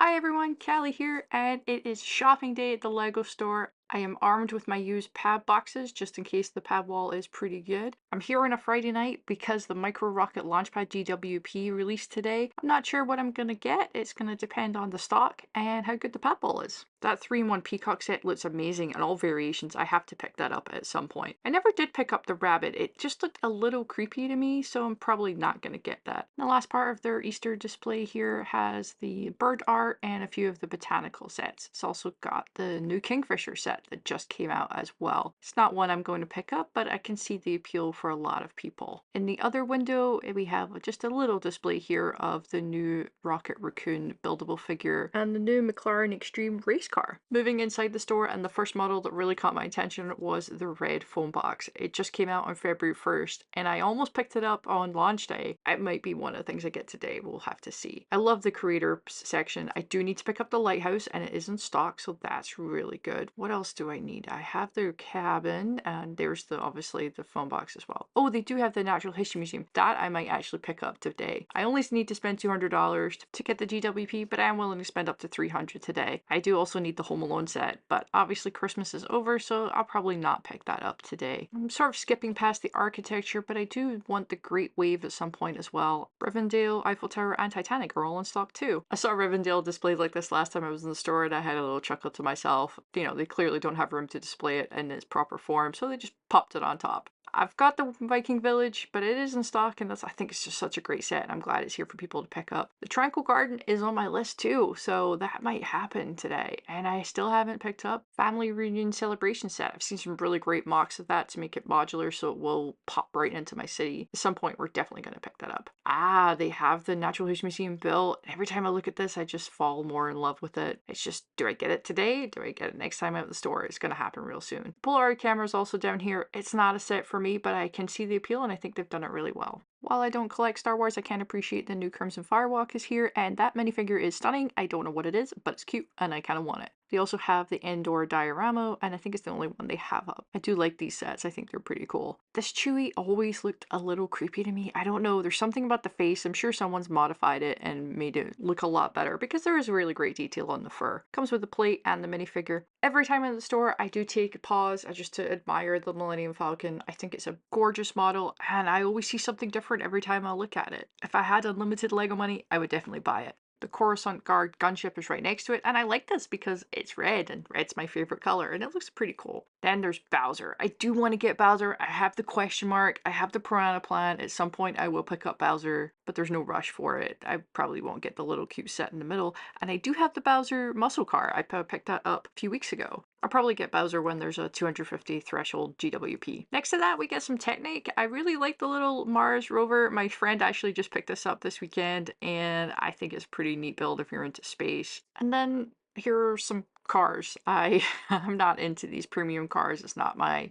Hi everyone, Callie here, and it is shopping day at the Lego store. I am armed with my used pad boxes just in case the pad wall is pretty good. I'm here on a Friday night because the Micro Rocket Launchpad GWP released today. I'm not sure what I'm gonna get. It's gonna depend on the stock and how good the pad wall is. That 3-in-1 peacock set looks amazing in all variations. I have to pick that up at some point. I never did pick up the rabbit. It just looked a little creepy to me, so I'm probably not gonna get that. The last part of their Easter display here has the bird art and a few of the botanical sets. It's also got the new Kingfisher set that just came out as well. It's not one I'm going to pick up, but I can see the appeal for a lot of people. In the other window, we have just a little display here of the new Rocket Raccoon buildable figure and the new McLaren Extreme race car. Moving inside the store, and the first model that really caught my attention was the red foam box. It just came out on February 1st, and I almost picked it up on launch day. It might be one of the things I get today. We'll have to see. I love the creator section. I do need to pick up the lighthouse, and it is in stock, so that's really good. What else do I need? I have their cabin, and there's obviously the phone box as well. Oh, they do have the Natural History Museum. That I might actually pick up today. I only need to spend $200 to get the GWP, but I am willing to spend up to $300 today. I do also need the Home Alone set, but obviously Christmas is over, so I'll probably not pick that up today. I'm sort of skipping past the architecture, but I do want the Great Wave at some point as well. Rivendell, Eiffel Tower, and Titanic are all in stock too. I saw Rivendell displayed like this last time I was in the store, and I had a little chuckle to myself. You know, they clearly don't have room to display it in its proper form, so they just popped it on top. I've got the Viking Village, but it is in stock, and I think it's just such a great set, and I'm glad it's here for people to pick up. The Tranquil Garden is on my list too, so that might happen today. And I still haven't picked up Family Reunion Celebration set. I've seen some really great mocks of that to make it modular, so it will pop right into my city. At some point, we're definitely going to pick that up. Ah, they have the Natural History Museum built. Every time I look at this, I just fall more in love with it. It's just, do I get it today? Do I get it next time I'm at the store? It's going to happen real soon. Polaroid camera is also down here. It's not a set for me, but I can see the appeal, and I think they've done it really well. While I don't collect Star Wars, I can appreciate the new Crimson Firewalk is here, and that minifigure is stunning. I don't know what it is, but it's cute, and I kind of want it. They also have the Endor diorama, and I think it's the only one they have up. I do like these sets. I think they're pretty cool. This Chewie always looked a little creepy to me. I don't know. There's something about the face. I'm sure someone's modified it and made it look a lot better because there is really great detail on the fur. Comes with the plate and the minifigure. Every time I'm in the store, I do take a pause just to admire the Millennium Falcon. I think it's a gorgeous model, and I always see something different every time I look at it. If I had unlimited Lego money, I would definitely buy it. The Coruscant Guard gunship is right next to it, and I like this because it's red, and red's my favorite color, and it looks pretty cool. Then there's Bowser. I do want to get Bowser. I have the question mark. I have the Piranha Plant. At some point, I will pick up Bowser, but there's no rush for it. I probably won't get the little cute set in the middle, and I do have the Bowser muscle car. I picked that up a few weeks ago. I'll probably get Bowser when there's a 250 threshold GWP. Next to that, we get some Technic. I really like the little Mars rover. My friend actually just picked this up this weekend, and I think it's a pretty neat build if you're into space. And then here are some cars. I'm not into these premium cars. It's not my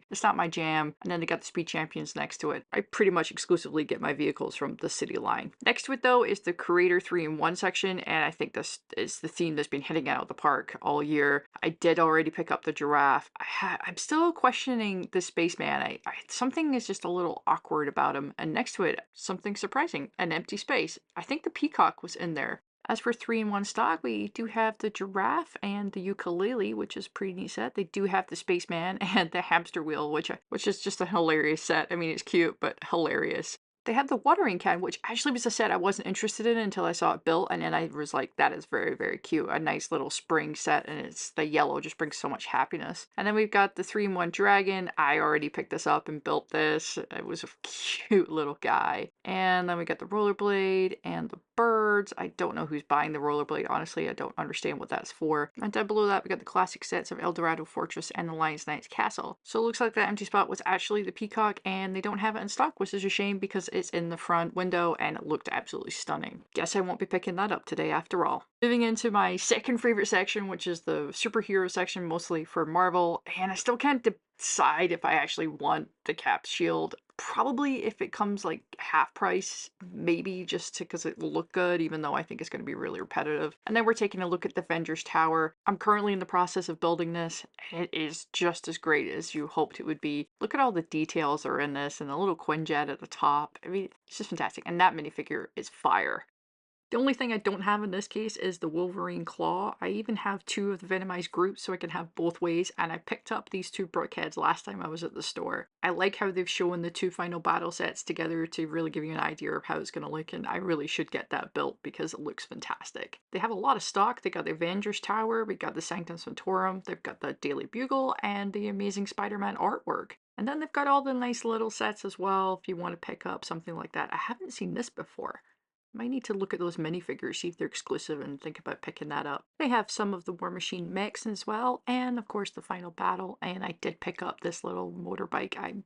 jam. And then they got the Speed Champions next to it. I pretty much exclusively get my vehicles from the city line. Next to it though is the Creator 3-in-1 section, and I think this is the theme that's been hitting out of the park all year. I did already pick up the giraffe. I'm still questioning the spaceman. Something is just a little awkward about him. And next to it, something surprising, an empty space. I think the peacock was in there. As for 3-in-1 stock, we do have the giraffe and the ukulele, which is a pretty neat set. They do have the spaceman and the hamster wheel, which is just a hilarious set. I mean, it's cute, but hilarious. They have the watering can, which actually was a set I wasn't interested in until I saw it built, and then I was like, that is very, very cute. A nice little spring set, and it's the yellow just brings so much happiness. And then we've got the 3-in-1 dragon. I already picked this up and built this. It was a cute little guy. And then we got the rollerblade and the birds. I don't know who's buying the rollerblade, honestly. I don't understand what that's for. And down below that, we got the classic sets of El Dorado Fortress and the Lion's Knight's Castle. So it looks like that empty spot was actually the peacock, and they don't have it in stock, which is a shame because it's in the front window and it looked absolutely stunning. Guess I won't be picking that up today after all. Moving into my second favorite section, which is the superhero section, mostly for Marvel, and I still can't decide if I actually want the Cap shield. Probably if it comes like half price, maybe just because it will look good, even though I think it's going to be really repetitive. And then we're taking a look at the Avengers Tower. I'm currently in the process of building this. It is just as great as you hoped it would be. Look at all the details that are in this and the little Quinjet at the top. I mean, it's just fantastic. And that minifigure is fire. The only thing I don't have in this case is the Wolverine Claw. I even have two of the Venomized groups so I can have both ways, and I picked up these two Brookheads last time I was at the store. I like how they've shown the two final battle sets together to really give you an idea of how it's going to look, and I really should get that built because it looks fantastic. They have a lot of stock. They got the Avengers Tower, we got the Sanctum Sanctorum, they've got the Daily Bugle, and the Amazing Spider-Man artwork. And then they've got all the nice little sets as well if you want to pick up something like that. I haven't seen this before. Might need to look at those minifigures, see if they're exclusive, and think about picking that up. They have some of the War Machine mechs as well, and of course the final battle. And I did pick up this little motorbike, I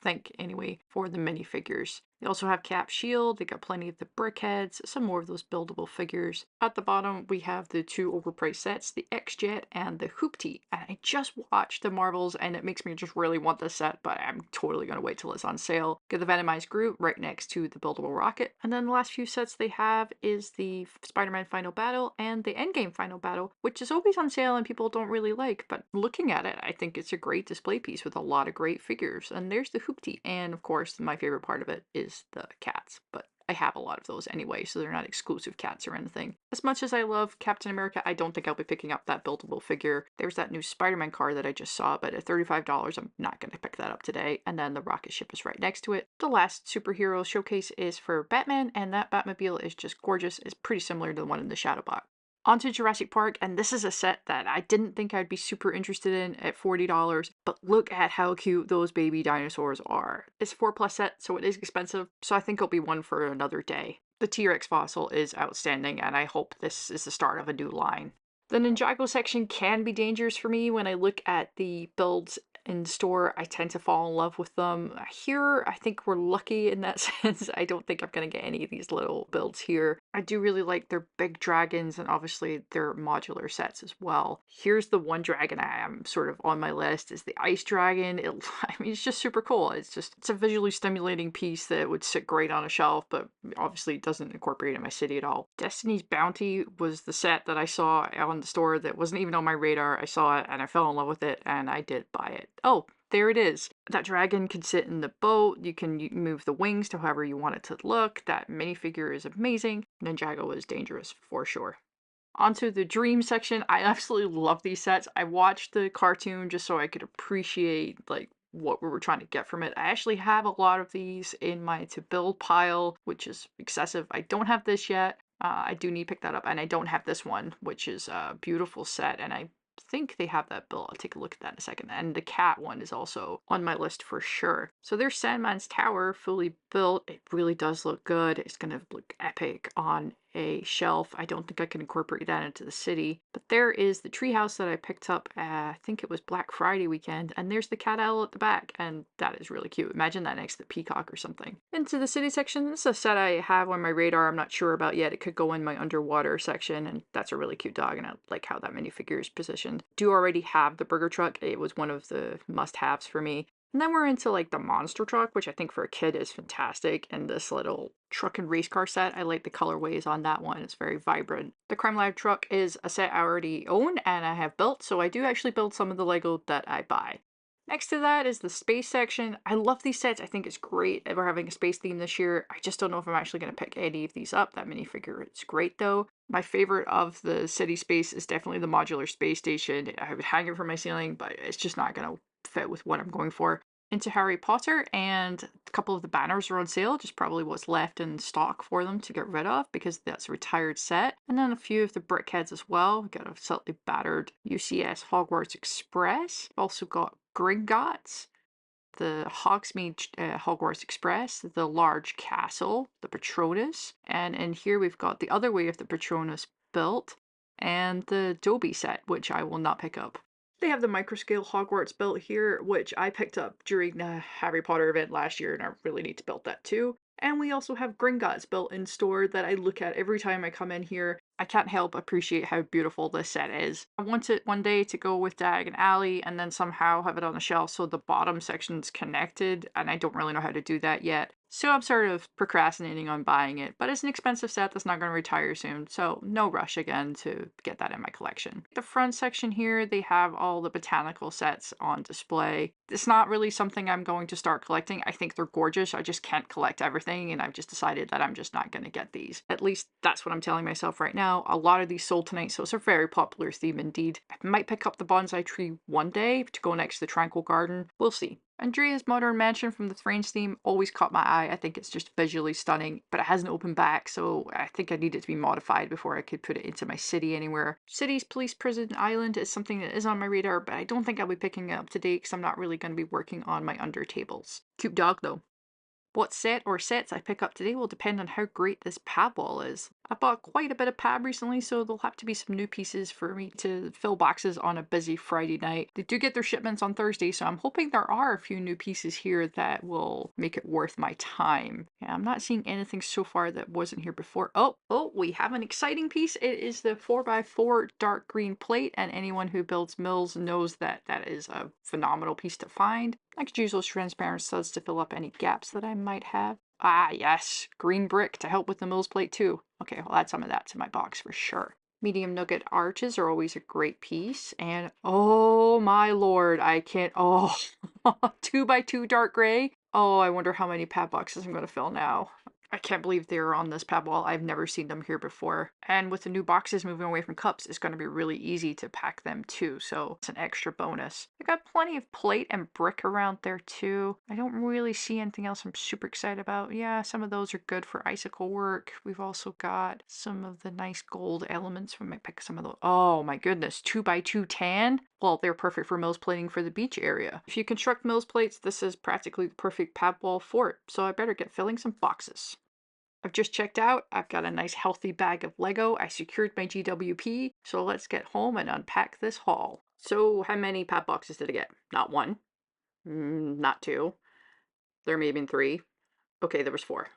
think anyway, for the minifigures. They also have Cap Shield, they got plenty of the Brickheads, some more of those buildable figures. At the bottom we have the two overpriced sets, the X-Jet and the Hoopty. And I just watched the Marvels and it makes me just really want this set, but I'm totally going to wait till it's on sale. Get the Venomized Groot right next to the buildable rocket. And then the last few sets they have is the Spider-Man Final Battle and the Endgame Final Battle, which is always on sale and people don't really like, but looking at it, I think it's a great display piece with a lot of great figures. And there's the Hoopty, and of course my favorite part of it is the cats, but I have a lot of those anyway, so they're not exclusive cats or anything. As much as I love Captain America, I don't think I'll be picking up that buildable figure. There's that new Spider-Man car that I just saw, but at $35, I'm not going to pick that up today. And then the rocket ship is right next to it. The last superhero showcase is for Batman, and that Batmobile is just gorgeous. It's pretty similar to the one in the Shadow Box. Onto Jurassic Park, and this is a set that I didn't think I'd be super interested in at $40, but look at how cute those baby dinosaurs are. It's a 4+ set, so it is expensive, so I think it'll be one for another day. The T-Rex fossil is outstanding, and I hope this is the start of a new line. The Ninjago section can be dangerous for me when I look at the builds in store. I tend to fall in love with them. Here, I think we're lucky in that sense. I don't think I'm going to get any of these little builds here. I do really like their big dragons and obviously their modular sets as well. Here's the one dragon I am sort of on my list is the ice dragon. I mean, it's just super cool. It's a visually stimulating piece that would sit great on a shelf, but obviously it doesn't incorporate in my city at all. Destiny's Bounty was the set that I saw on the store that wasn't even on my radar. I saw it and I fell in love with it and I did buy it. Oh, there it is. That dragon can sit in the boat. You can move the wings to however you want it to look. That minifigure is amazing. Ninjago is dangerous for sure. Onto the Dream section. I absolutely love these sets. I watched the cartoon just so I could appreciate like what we were trying to get from it. I actually have a lot of these in my to build pile, which is excessive. I don't have this yet. I do need to pick that up, and I don't have this one, which is a beautiful set, and I think they have that built. I'll take a look at that in a second. And the cat one is also on my list for sure. So there's Sandman's Tower fully built. It really does look good. It's gonna look epic on a shelf. I don't think I can incorporate that into the city. But there is the treehouse that I picked up, I think it was Black Friday weekend, and there's the cat owl at the back, and that is really cute. Imagine that next to the peacock or something. Into the city section, this is a set I have on my radar I'm not sure about yet. It could go in my underwater section, and that's a really cute dog, and I like how that minifigure is positioned. Do already have the burger truck. It was one of the must-haves for me. And then we're into like the monster truck, which I think for a kid is fantastic. And this little truck and race car set, I like the colorways on that one. It's very vibrant. The Crime Lab truck is a set I already own and I have built, so I do actually build some of the Lego that I buy. Next to that is the space section. I love these sets. I think it's great. We're having a space theme this year. I just don't know if I'm actually going to pick any of these up. That minifigure is great though. My favorite of the city space is definitely the modular space station. I would hang it from my ceiling, but it's just not going to fit with what I'm going for. Into Harry Potter, and a couple of the banners are on sale, just probably what's left in stock for them to get rid of because that's a retired set. And then a few of the Brickheads as well. We've got a slightly battered UCS Hogwarts Express. Also got Gringotts, the Hogsmeade Hogwarts Express, the large castle, the Patronus, and in here we've got the other way of the Patronus built, and the Dobby set, which I will not pick up. They have the microscale Hogwarts built here, which I picked up during the Harry Potter event last year, and I really need to build that too. And we also have Gringotts built in store that I look at every time I come in here. I can't help appreciate how beautiful this set is. I want it one day to go with Diagon Alley and then somehow have it on the shelf so the bottom section's connected, and I don't really know how to do that yet. So I'm sort of procrastinating on buying it, but it's an expensive set that's not going to retire soon, so no rush again to get that in my collection. The front section here, they have all the botanical sets on display. It's not really something I'm going to start collecting. I think they're gorgeous. I just can't collect everything, and I've just decided that I'm just not going to get these. At least that's what I'm telling myself right now. A lot of these sold tonight, so it's a very popular theme indeed. I might pick up the bonsai tree one day to go next to the tranquil garden. We'll see. Andrea's Modern Mansion from the Thrains theme always caught my eye. I think it's just visually stunning, but it has an open back, so I think I need it to be modified before I could put it into my city anywhere. Cities, Police, Prison, Island is something that is on my radar, but I don't think I'll be picking it up today because I'm not really going to be working on my under tables. Cute dog though. What set or sets I pick up today will depend on how great this pad wall is. I bought quite a bit of pad recently, so there'll have to be some new pieces for me to fill boxes on a busy Friday night. They do get their shipments on Thursday, so I'm hoping there are a few new pieces here that will make it worth my time. Yeah, I'm not seeing anything so far that wasn't here before. Oh, we have an exciting piece. It is the 4x4 dark green plate, and anyone who builds mills knows that that is a phenomenal piece to find. I could use those transparent studs to fill up any gaps that I might have. Ah, yes, green brick to help with the mill's plate too. Okay, I'll add some of that to my box for sure. Medium nugget arches are always a great piece. And oh my lord, I can't, oh, 2x2 dark gray. Oh, I wonder how many pad boxes I'm going to fill now. I can't believe they're on this pad wall. I've never seen them here before. And with the new boxes moving away from cups, it's going to be really easy to pack them too. So it's an extra bonus. I got plenty of plate and brick around there too. I don't really see anything else I'm super excited about. Yeah, some of those are good for icicle work. We've also got some of the nice gold elements. We might pick some of those. Oh my goodness, 2x2 tan. Well, they're perfect for mills plating for the beach area. If you construct mills plates, this is practically the perfect pad wall for it. So I better get filling some boxes. I've just checked out. I've got a nice healthy bag of Lego. I secured my GWP. So let's get home and unpack this haul. So how many pad boxes did I get? Not one. Not two. There may have been three. Okay, there was four.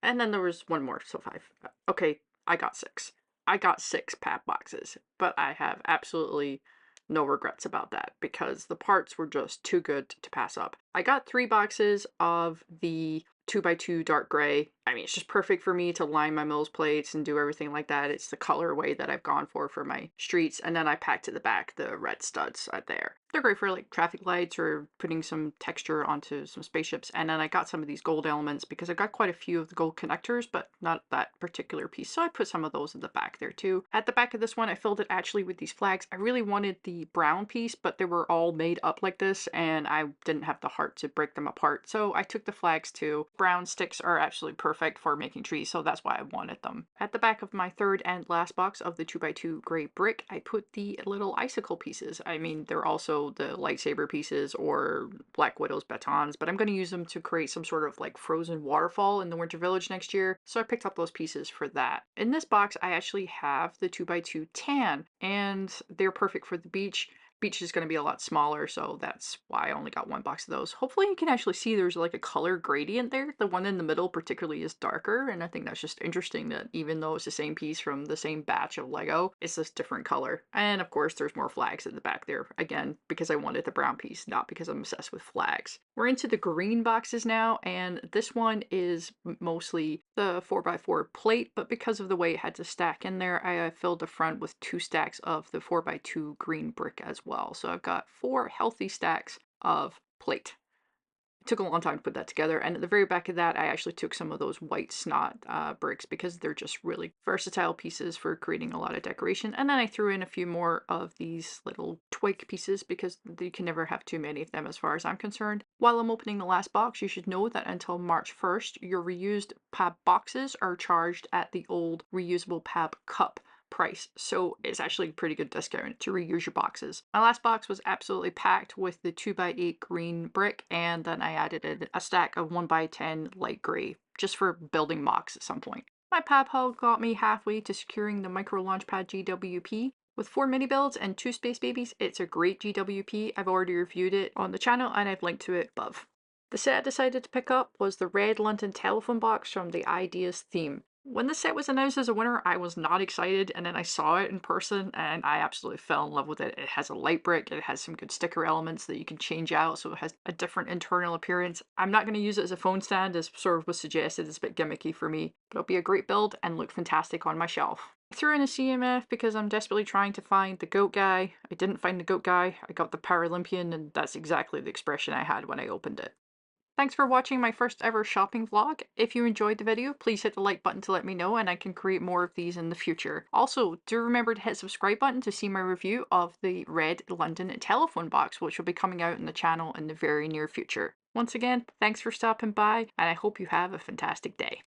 And then there was one more, so five. Okay, I got six. I got 6 pad boxes, but I have absolutely no regrets about that because the parts were just too good to pass up. I got 3 boxes of the 2x2 dark gray. I mean, it's just perfect for me to line my mills plates and do everything like that. It's the colorway that I've gone for my streets. And then I packed to the back the red studs there. They're great for like traffic lights or putting some texture onto some spaceships. And then I got some of these gold elements because I got quite a few of the gold connectors, but not that particular piece. So I put some of those in the back there too. At the back of this one, I filled it actually with these flags. I really wanted the brown piece, but they were all made up like this and I didn't have the heart to break them apart. So I took the flags too. Brown sticks are absolutely perfect for making trees, so that's why I wanted them. At the back of my third and last box of the 2x2 gray brick, I put the little icicle pieces. I mean, they're also the lightsaber pieces or Black Widow's batons, but I'm going to use them to create some sort of like frozen waterfall in the Winter Village next year, so I picked up those pieces for that. In this box, I actually have the 2x2 tan, and they're perfect for the beach. Beach is going to be a lot smaller, so that's why I only got 1 box of those. Hopefully you can actually see there's like a color gradient there. The one in the middle particularly is darker, and I think that's just interesting that even though it's the same piece from the same batch of Lego, it's this different color. And of course there's more flags at the back there, again, because I wanted the brown piece, not because I'm obsessed with flags. We're into the green boxes now, and this one is mostly the 4x4 plate, but because of the way it had to stack in there, I filled the front with 2 stacks of the 4x2 green brick as well. So I've got 4 healthy stacks of plate. It took a long time to put that together, and at the very back of that I actually took some of those white snot bricks because they're just really versatile pieces for creating a lot of decoration. And then I threw in a few more of these little twig pieces because you can never have too many of them as far as I'm concerned. While I'm opening the last box, you should know that until March 1st your reused pad boxes are charged at the old reusable pad cup price, so it's actually a pretty good discount to reuse your boxes. My last box was absolutely packed with the 2x8 green brick, and then I added in a stack of 1x10 light gray just for building mocks at some point. My pad haul got me halfway to securing the Micro Launchpad GWP. With 4 mini builds and 2 space babies, it's a great GWP. I've already reviewed it on the channel and I've linked to it above. The set I decided to pick up was the red London telephone box from the Ideas theme. When the set was announced as a winner, I was not excited, and then I saw it in person and I absolutely fell in love with it. It has a light brick, it has some good sticker elements that you can change out, so it has a different internal appearance. I'm not going to use it as a phone stand, as sort of was suggested. It's a bit gimmicky for me, but it'll be a great build and look fantastic on my shelf. I threw in a CMF because I'm desperately trying to find the goat guy. I didn't find the goat guy, I got the Paralympian, and that's exactly the expression I had when I opened it. Thanks for watching my first ever shopping vlog. If you enjoyed the video, please hit the like button to let me know and I can create more of these in the future. Also, do remember to hit subscribe button to see my review of the red London telephone box, which will be coming out on the channel in the very near future. Once again, thanks for stopping by and I hope you have a fantastic day.